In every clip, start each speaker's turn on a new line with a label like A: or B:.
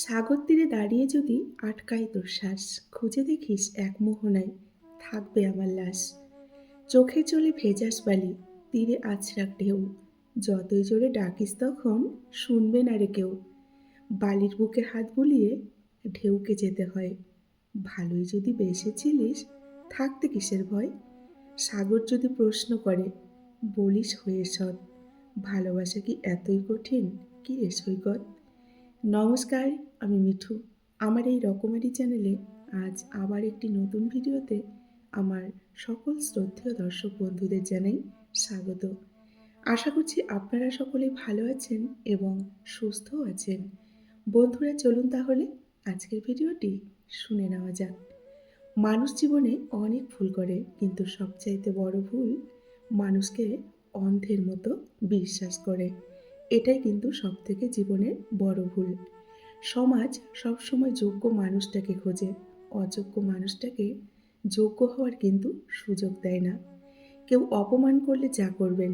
A: সাগর তীরে দাঁড়িয়ে যদি আটকায় তোর শ্বাস, খুঁজে দেখিস এক মোহনায় থাকবে আমার লাশ। চোখে চলে ভেজাস বালি, তীরে আছড়াক ঢেউ, যতই জোরে ডাকিস তখন শুনবে না রে কেউ। বালির বুকে হাত বুলিয়ে ঢেউকে যেতে হয়, ভালোই যদি বেসেছিলিস থাকতে কিসের ভয়। সাগর যদি প্রশ্ন করে বলিস হয়ে সৎ, ভালোবাসা কি এতই কঠিন, কি রে সৈকত। নমস্কার, আমি মিঠু। আমার এই রকমারি চ্যানেলে আজ আবার একটি নতুন ভিডিওতে আমার সকল শ্রদ্ধেয় দর্শক বন্ধুদের জানাই স্বাগত। আশা করছি আপনারা সকলেই ভালো আছেন এবং সুস্থও আছেন। বন্ধুরা, চলুন তাহলে আজকের ভিডিওটি শুনে নেওয়া যাক। মানুষ জীবনে অনেক ভুল করে, কিন্তু সবচাইতে বড় ভুল মানুষকে অন্ধের মতো বিশ্বাস করে। এটাই কিন্তু সবথেকে জীবনের বড় ভুল। সমাজ সবসময় যোগ্য মানুষটাকে খোঁজে, অযোগ্য মানুষটাকে যোগ্য হওয়ার কিন্তু সুযোগ দেয় না। কেউ অপমান করলে যা করবেন,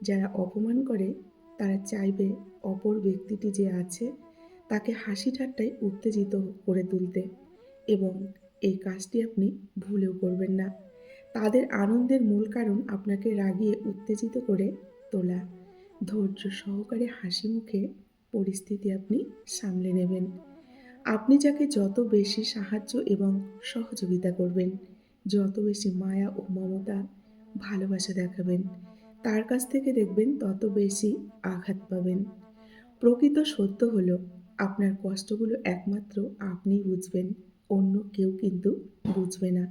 A: যারা অপমান করে তারা চাইবে অপর ব্যক্তিটি যে আছে তাকে হাসি ঠাট্টায় উত্তেজিত করে তুলতে, এবং এই কাজটি আপনি ভুলেও করবেন না। তাদের আনন্দের মূল কারণ আপনাকে রাগিয়ে উত্তেজিত করে তোলা। ধৈর্য সহকারে হাসি মুখে পরিস্থিতি আপনি সামলে নেবেন। আপনি যাকে যত বেশি সাহায্য এবং সহযোগিতা করবেন, যত বেশি মায়া ও মমতা ভালোবাসা দেখাবেন, তার কাছ থেকে দেখবেন তত বেশি আঘাত পাবেন। প্রকৃত সত্য হলো, আপনার কষ্টগুলো একমাত্র আপনিই বুঝবেন, অন্য কেউ কিন্তু বুঝবে না।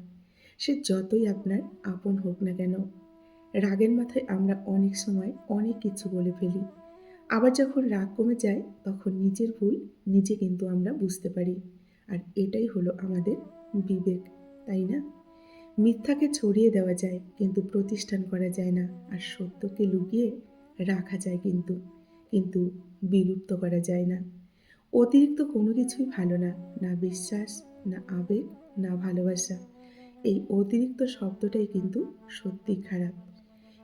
A: সে যতই আপনার আপন হোক না কেন। রাগের মাথায় আমরা অনেক সময় অনেক কিছু বলে ফেলি, আবার যখন রাগ কমে যায় তখন নিজের ভুল নিজে কিন্তু আমরা বুঝতে পারি। আর এটাই হলো আমাদের বিবেক, তাই না? মিথ্যাকে ছড়িয়ে দেওয়া যায় কিন্তু প্রতিষ্ঠান করা যায় না, আর সত্যকে লুকিয়ে রাখা যায় কিন্তু কিন্তু বিলুপ্ত করা যায় না। অতিরিক্ত কোনো কিছুই ভালো না, না বিশ্বাস, না আবেগ, না ভালোবাসা। এই অতিরিক্ত শব্দটাই কিন্তু সত্যি খারাপ।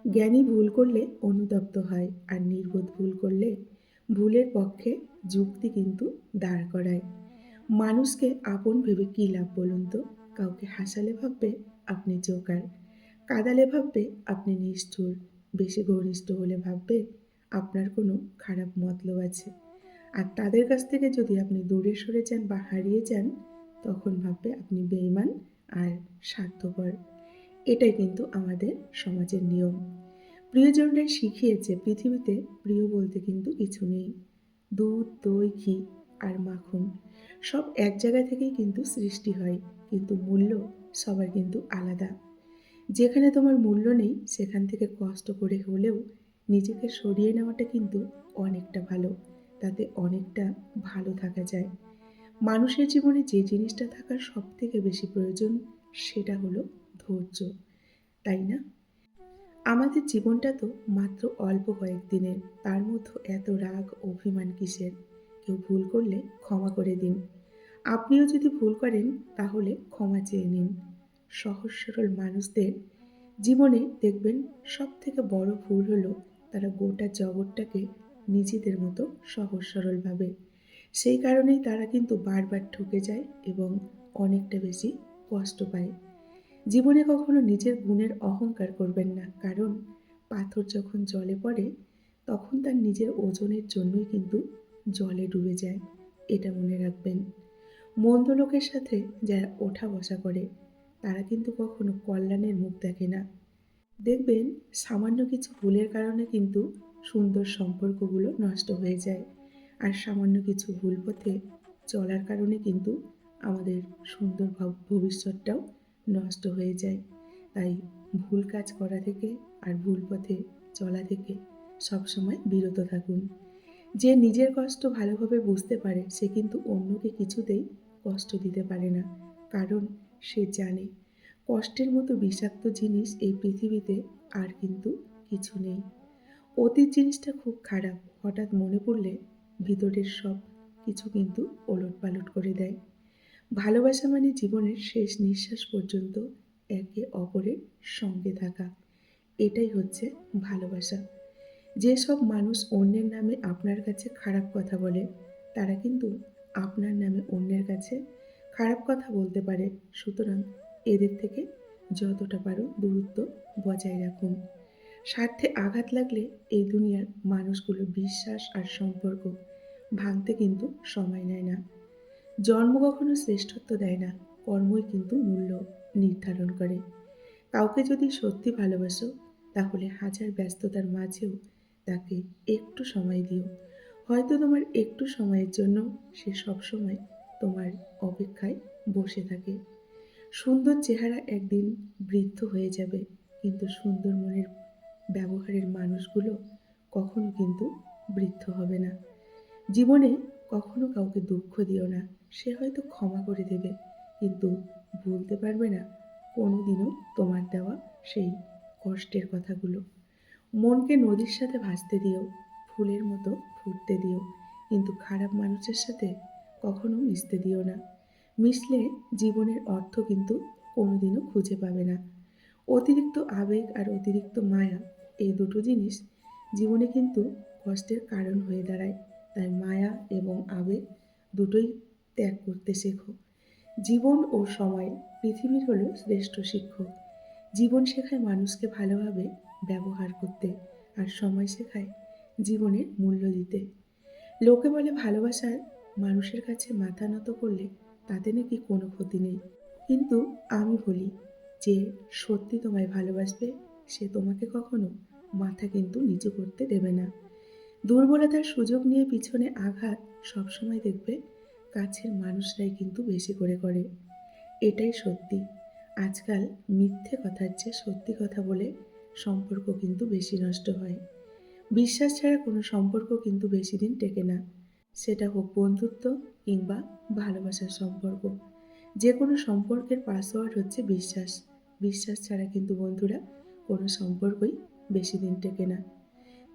A: জ্ঞানী ভুল করলে অনুতপ্ত হয়, আর নির্বোধ ভুল করলে ভুলের পক্ষে যুক্তি কিন্তু দাঁড় করায়। মানুষকে আপন ভেবে কী লাভ বলুন তো? কাউকে হাসালে ভাববে আপনি জোকার, কাঁদালে ভাববে আপনি নিষ্ঠুর, বেশি ঘনিষ্ঠ হলে ভাববে আপনার কোনো খারাপ মতলব আছে। আর তাদের কাছ থেকে যদি আপনি দূরে সরে যান বা হারিয়ে যান, তখন ভাববে আপনি বেঈমান আর স্বার্থপর। এটাই কিন্তু আমাদের সমাজের নিয়ম। প্রিয়জনরাই শিখিয়েছে পৃথিবীতে প্রিয় বলতে কিন্তু কিছু নেই। দুধ, দই, ঘি আর মাখন সব এক জায়গা থেকেই কিন্তু সৃষ্টি হয়, কিন্তু মূল্য সবার কিন্তু আলাদা। যেখানে তোমার মূল্য নেই সেখান থেকে কষ্ট করে হলেও নিজেকে সরিয়ে নেওয়াটা কিন্তু অনেকটা ভালো, তাতে অনেকটা ভালো থাকা যায়। মানুষের জীবনে যে জিনিসটা থাকার সব থেকে বেশি প্রয়োজন সেটা হলো ধৈর্য, তাই না? আমাদের জীবনটা তো মাত্র অল্প কয়েকদিনের, তার মধ্যে এত রাগ অভিমান কিসের? কেউ ভুল করলে ক্ষমা করে দিন। আপনিও যদি ভুল করেন তাহলে ক্ষমা চেয়ে নিন। সহজ সরল মানুষদের জীবনে দেখবেন সব থেকে বড় ভুল হলো তারা গোটা জগৎটাকে নিজেদের মতো সহজ সরল ভাবে। সেই কারণেই তারা কিন্তু বারবার ঠকে যায় এবং অনেকটা বেশি কষ্ট পায়। জীবনে কখনো নিজের গুণের অহংকার করবেন না, কারণ পাথর যখন জলে পড়ে তখন তার নিজের ওজনের জন্যই কিন্তু জলে ডুবে যায়। এটা মনে রাখবেন। মন্দ লোকের সাথে যারা ওঠা বসা করে তারা কিন্তু কখনো কল্যাণের মুখ দেখে না। দেখবেন সামান্য কিছু ভুলের কারণে কিন্তু সুন্দর সম্পর্কগুলো নষ্ট হয়ে যায়, আর সামান্য কিছু ভুল পথে চলার কারণে কিন্তু আমাদের সুন্দর ভবিষ্যৎটাও নষ্ট হয়ে যায়। তাই ভুল কাজ করা থেকে আর ভুল পথে চলা থেকে সবসময় বিরত থাকুন। যে নিজের কষ্ট ভালোভাবে বুঝতে পারে সে কিন্তু অন্যকে কিছুতেই কষ্ট দিতে পারে না, কারণ সে জানে কষ্টের মতো বিষাক্ত জিনিস এই পৃথিবীতে আর কিন্তু কিছু নেই। অতীত জিনিসটা খুব খারাপ, হঠাৎ মনে পড়লে ভিতরের সব কিছু কিন্তু ওলটপালট করে দেয়। ভালোবাসা মানে জীবনের শেষ নিঃশ্বাস পর্যন্ত একে অপরের সঙ্গে থাকা, এটাই হচ্ছে ভালোবাসা। যেসব মানুষ অন্যের নামে আপনার কাছে খারাপ কথা বলে তারা কিন্তু আপনার নামে অন্যের কাছে খারাপ কথা বলতে পারে। সুতরাং এদের থেকে যতটা পারো দূরত্ব বজায় রাখুন। স্বার্থে আঘাত লাগলে এই দুনিয়ার মানুষগুলো বিশ্বাস আর সম্পর্ক ভাঙতে কিন্তু সময় নেয় না। জন্ম কখনো শ্রেষ্ঠত্ব দেয় না, কর্মই কিন্তু মূল্য নির্ধারণ করে। কাউকে যদি সত্যি ভালোবাসো, তাহলে হাজার ব্যস্ততার মাঝেও তাকে একটু সময় দিও। হয়তো তোমার একটু সময়ের জন্য সে সবসময় তোমার অপেক্ষায় বসে থাকে। সুন্দর চেহারা একদিন বৃদ্ধ হয়ে যাবে, কিন্তু সুন্দর মনের ব্যবহারের মানুষগুলো কখনো কিন্তু বৃদ্ধ হবে না। জীবনে কখনো কাউকে দুঃখ দিও না। সে হয়তো ক্ষমা করে দেবে, কিন্তু ভুলতে পারবে না কোনোদিনও তোমার দেওয়া সেই কষ্টের কথাগুলো। মনকে নদীর সাথে ভাসতে দিও, ফুলের মতো ফুটতে দিও, কিন্তু খারাপ মানুষের সাথে কখনো মিশতে দিও না। মিশলে জীবনের অর্থ কিন্তু কোনোদিনও খুঁজে পাবে না। অতিরিক্ত আবেগ আর অতিরিক্ত মায়া, এই দুটো জিনিস জীবনে কিন্তু কষ্টের কারণ হয়ে দাঁড়ায়। তাই মায়া এবং আবেগ দুটোই ত্যাগ করতে শেখো। জীবন ও সময় পৃথিবীর হলো শ্রেষ্ঠ শিক্ষক। জীবন শেখায় মানুষকে ভালোভাবে ব্যবহার করতে, আর সময় শেখায় জীবনের মূল্য দিতে। লোকে বলে ভালোবাসার মানুষের কাছে মাথা নত করলে তাতে নাকি কোনো ক্ষতি নেই। কিন্তু আমি বলি, যে সত্যি তোমায় ভালোবাসবে সে তোমাকে কখনো মাথা কিন্তু নিচু করতে দেবে না। দুর্বলতার সুযোগ নিয়ে পিছনে আঘাত সবসময় দেখবে কাছের মানুষরাই কিন্তু বেশি করে। এটাই সত্যি। আজকাল মিথ্যে কথার চেয়ে সত্যি কথা বলে সম্পর্ক কিন্তু বেশি নষ্ট হয়। বিশ্বাস ছাড়া কোনো সম্পর্ক কিন্তু বেশি দিন টেকে না। সেটা হোক বন্ধুত্ব কিংবা ভালোবাসার সম্পর্ক। যে কোনো সম্পর্কের পাসওয়ার্ড হচ্ছে বিশ্বাস। বিশ্বাস ছাড়া কিন্তু বন্ধুরা কোনো সম্পর্কই বেশি দিন টেকে না।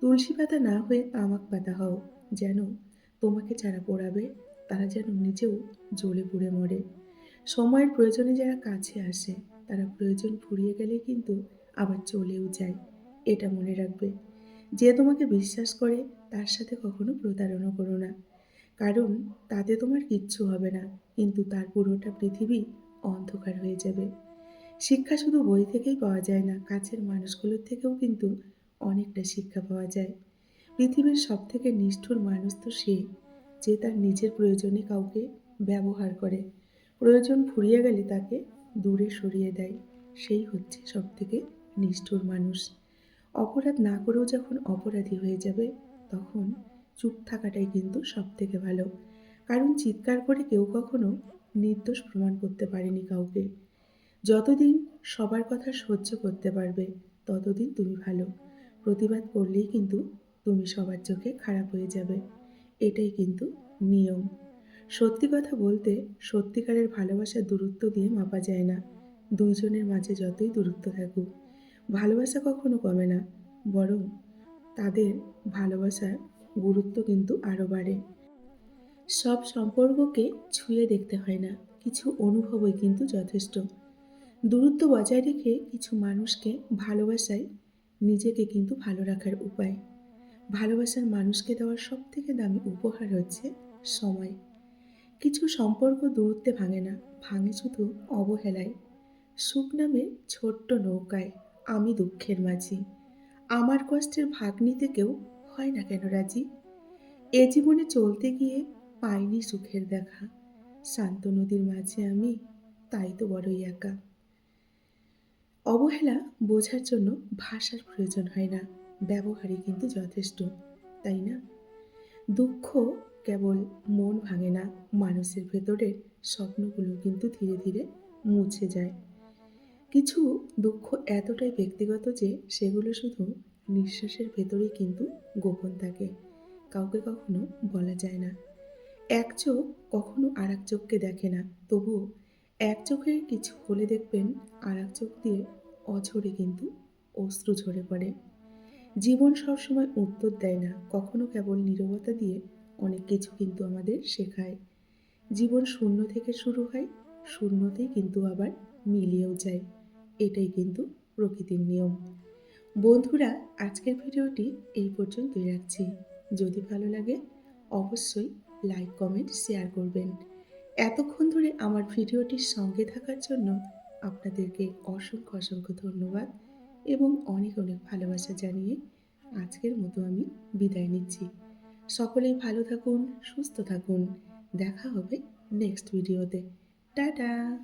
A: তুলসী পাতা না হয়ে তামাক পাতা হও, যেন তোমাকে যারা পোড়াবে তারা যেন নিজেও জ্বলে পুড়ে মরে। সময়ের প্রয়োজনে যারা কাছে আসে, তারা প্রয়োজন ফুরিয়ে গেলে কিন্তু আবার চলেও যায়। এটা মনে রাখবে। যে তোমাকে বিশ্বাস করে তার সাথে কখনো প্রতারণা করো না। কারণ তাতে তোমার কিচ্ছু হবে না, কিন্তু তার পুরোটা পৃথিবী অন্ধকার হয়ে যাবে। শিক্ষা শুধু বই থেকেই পাওয়া যায় না, কাছের মানুষগুলোর থেকেও কিন্তু অনেকটা শিক্ষা পাওয়া যায়। পৃথিবীর সবথেকে নিষ্ঠুর মানুষ তো সে, যে তার নিজের প্রয়োজনে কাউকে ব্যবহার করে, প্রয়োজন ফুরিয়ে গেলে তাকে দূরে সরিয়ে দেয়। সেই হচ্ছে সবথেকে নিষ্ঠুর মানুষ। অপরাধ না করেও যখন অপরাধী হয়ে যাবে, তখন চুপ থাকাটাই কিন্তু সবথেকে ভালো। কারণ চিৎকার করে কেউ কখনো নির্দোষ প্রমাণ করতে পারেনি কাউকে। যতদিন সবার কথা সহ্য করতে পারবে, ততদিন তুমি ভালো। প্রতিবাদ করলেই কিন্তু তুমি সবার চোখে খারাপ হয়ে যাবে। এটাই কিন্তু নিয়ম। সত্যি কথা বলতে সত্যিকারের ভালোবাসার দূরত্ব দিয়ে মাপা যায় না। দুইজনের মাঝে যতই দূরত্ব থাকুক, ভালোবাসা কখনো কমে না, বরং তাদের ভালোবাসার গুরুত্ব কিন্তু আরও বাড়ে। সব সম্পর্ককে ছুঁয়ে দেখতে হয় না, কিছু অনুভবই কিন্তু যথেষ্ট। দূরত্ব বজায় রেখে কিছু মানুষকে ভালোবাসায় নিজেকে কিন্তু ভালো রাখার উপায়। ভালোবাসার মানুষকে দেওয়ার সবথেকে দামি উপহার হচ্ছে সময়। কিছু সম্পর্ক দূরত্বে ভাঙে না, ভাঙে শুধু অবহেলায়। সুখ নামে ছোট্ট নৌকায় আমি দুঃখের মাঝি, আমার কষ্টের ভাগ নিতে কেউ হয় না কেন রাজি। এ জীবনে চলতে গিয়ে পাইনি সুখের দেখা, শান্ত নদীর মাঝে আমি, তাই তো বড়ই একা। অবহেলা বোঝার জন্য ভাষার প্রয়োজন হয় না, ব্যবহারই কিন্তু যথেষ্ট, তাই না? দুঃখ কেবল মন ভাঙে না, মানুষের ভেতরের স্বপ্নগুলো কিন্তু ধীরে ধীরে মুছে যায়। কিছু দুঃখ এতটাই ব্যক্তিগত যে সেগুলো শুধু নিঃশ্বাসের ভেতরেই কিন্তু গোপন থাকে, কাউকে কখনো বলা যায় না। এক চোখ কখনো আর এক চোখকে দেখে না, তবুও এক চোখে কিছু হলে দেখবেন আর এক চোখ দিয়ে অঝরে কিন্তু অশ্রু ঝরে পড়ে। জীবন সবসময় উত্তর দেয় না, কখনো কেবল নীরবতা দিয়ে অনেক কিছু কিন্তু আমাদের শেখায়। জীবন শূন্য থেকে শুরু হয়, শূন্যতেই কিন্তু আবার মিলিয়েও যায়। এটাই কিন্তু প্রকৃতির নিয়ম। বন্ধুরা, আজকের ভিডিওটি এই পর্যন্তই রাখছি। যদি ভালো লাগে অবশ্যই লাইক, কমেন্ট, শেয়ার করবেন। এতক্ষণ ধরে আমার ভিডিওটির সঙ্গে থাকার জন্য আপনাদেরকে অসংখ্য অসংখ্য ধন্যবাদ এবং অনেক অনেক ভালোবাসা জানিয়ে আজকের মতো আমি বিদায় নিচ্ছি। সকলেই ভালো থাকুন, সুস্থ থাকুন। দেখা হবে নেক্সট ভিডিওতে। টাটা।